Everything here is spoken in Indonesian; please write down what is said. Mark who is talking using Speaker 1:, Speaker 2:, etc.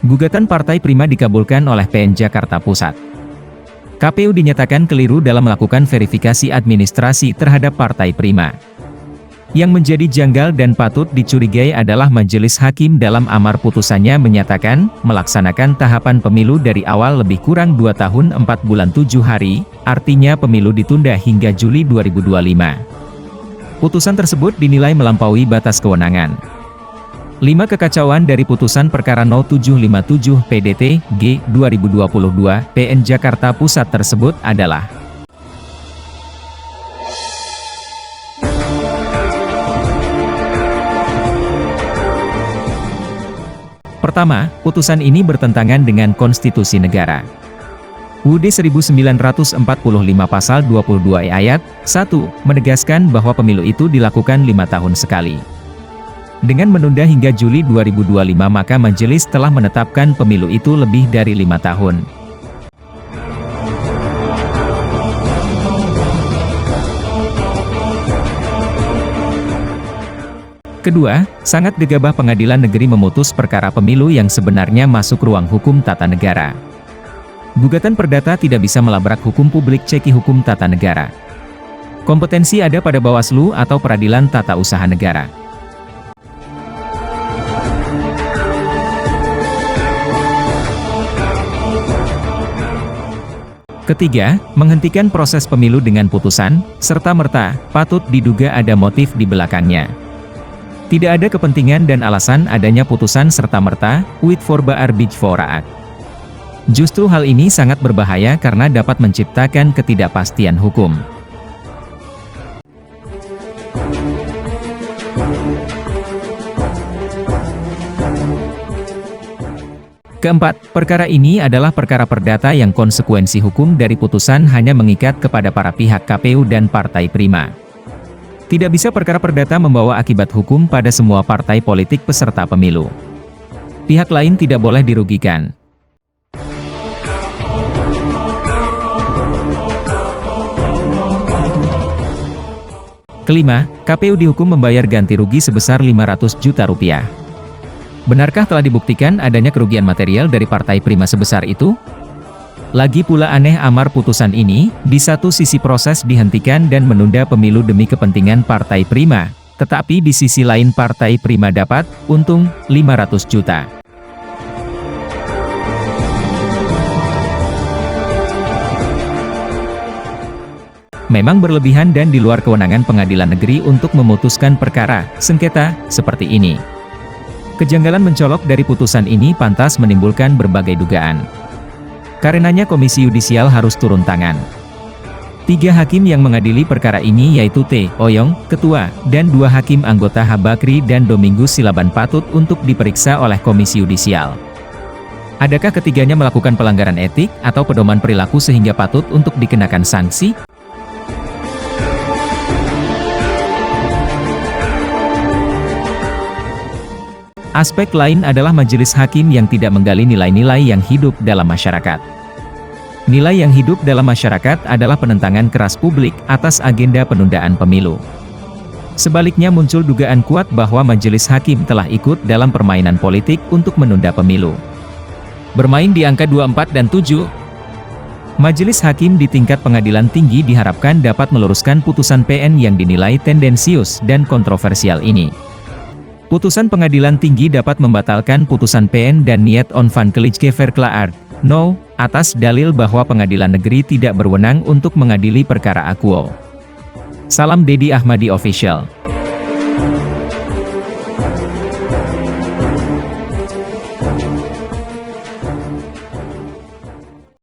Speaker 1: Gugatan Partai Prima dikabulkan oleh PN Jakarta Pusat. KPU dinyatakan keliru dalam melakukan verifikasi administrasi terhadap Partai Prima. Yang menjadi janggal dan patut dicurigai adalah Majelis Hakim dalam amar putusannya menyatakan, melaksanakan tahapan pemilu dari awal lebih kurang 2 tahun 4 bulan 7 hari, artinya pemilu ditunda hingga Juli 2025. Putusan tersebut dinilai melampaui batas kewenangan. 5 kekacauan dari putusan perkara 0757 PDT G 2022 PN Jakarta Pusat tersebut adalah: Pertama, putusan ini bertentangan dengan konstitusi negara. UUD 1945 pasal 22E ayat 1 menegaskan bahwa pemilu itu dilakukan 5 tahun sekali. Dengan menunda hingga Juli 2025 maka majelis telah menetapkan pemilu itu lebih dari 5 tahun. Kedua, sangat gegabah pengadilan negeri memutus perkara pemilu yang sebenarnya masuk ruang hukum tata negara. Gugatan perdata tidak bisa melabrak hukum publik ceki hukum tata negara. Kompetensi ada pada Bawaslu atau Peradilan Tata Usaha Negara. Ketiga, menghentikan proses pemilu dengan putusan, serta-merta, patut diduga ada motif di belakangnya. Tidak ada kepentingan dan alasan adanya putusan serta-merta, with forba arbij fora act. Justru hal ini sangat berbahaya karena dapat menciptakan ketidakpastian hukum. Keempat, perkara ini adalah perkara perdata yang konsekuensi hukum dari putusan hanya mengikat kepada para pihak KPU dan Partai Prima. Tidak bisa perkara perdata membawa akibat hukum pada semua partai politik peserta pemilu. Pihak lain tidak boleh dirugikan. Kelima, KPU dihukum membayar ganti rugi sebesar 500 juta rupiah. Benarkah telah dibuktikan adanya kerugian material dari Partai Prima sebesar itu? Lagi pula aneh amar putusan ini, di satu sisi proses dihentikan dan menunda pemilu demi kepentingan Partai Prima, tetapi di sisi lain Partai Prima dapat untung 500 juta. Memang berlebihan dan di luar kewenangan pengadilan negeri untuk memutuskan perkara sengketa seperti ini. Kejanggalan mencolok dari putusan ini pantas menimbulkan berbagai dugaan. Karenanya Komisi Yudisial harus turun tangan. 3 hakim yang mengadili perkara ini yaitu T. Oyong, Ketua, dan 2 hakim anggota H. Bakri dan Domingus Silaban patut untuk diperiksa oleh Komisi Yudisial. Adakah ketiganya melakukan pelanggaran etik atau pedoman perilaku sehingga patut untuk dikenakan sanksi? Aspek lain adalah majelis hakim yang tidak menggali nilai-nilai yang hidup dalam masyarakat. Nilai yang hidup dalam masyarakat adalah penentangan keras publik atas agenda penundaan pemilu. Sebaliknya muncul dugaan kuat bahwa majelis hakim telah ikut dalam permainan politik untuk menunda pemilu. Bermain di angka 24 dan 7. Majelis hakim di tingkat pengadilan tinggi diharapkan dapat meluruskan putusan PN yang dinilai tendensius dan kontroversial ini. Putusan pengadilan tinggi dapat membatalkan putusan PN dan Niet Onafhankelijke Verklaring, No, atas dalil bahwa pengadilan negeri tidak berwenang untuk mengadili perkara akuo. Salam Dedi Ahmadi Official.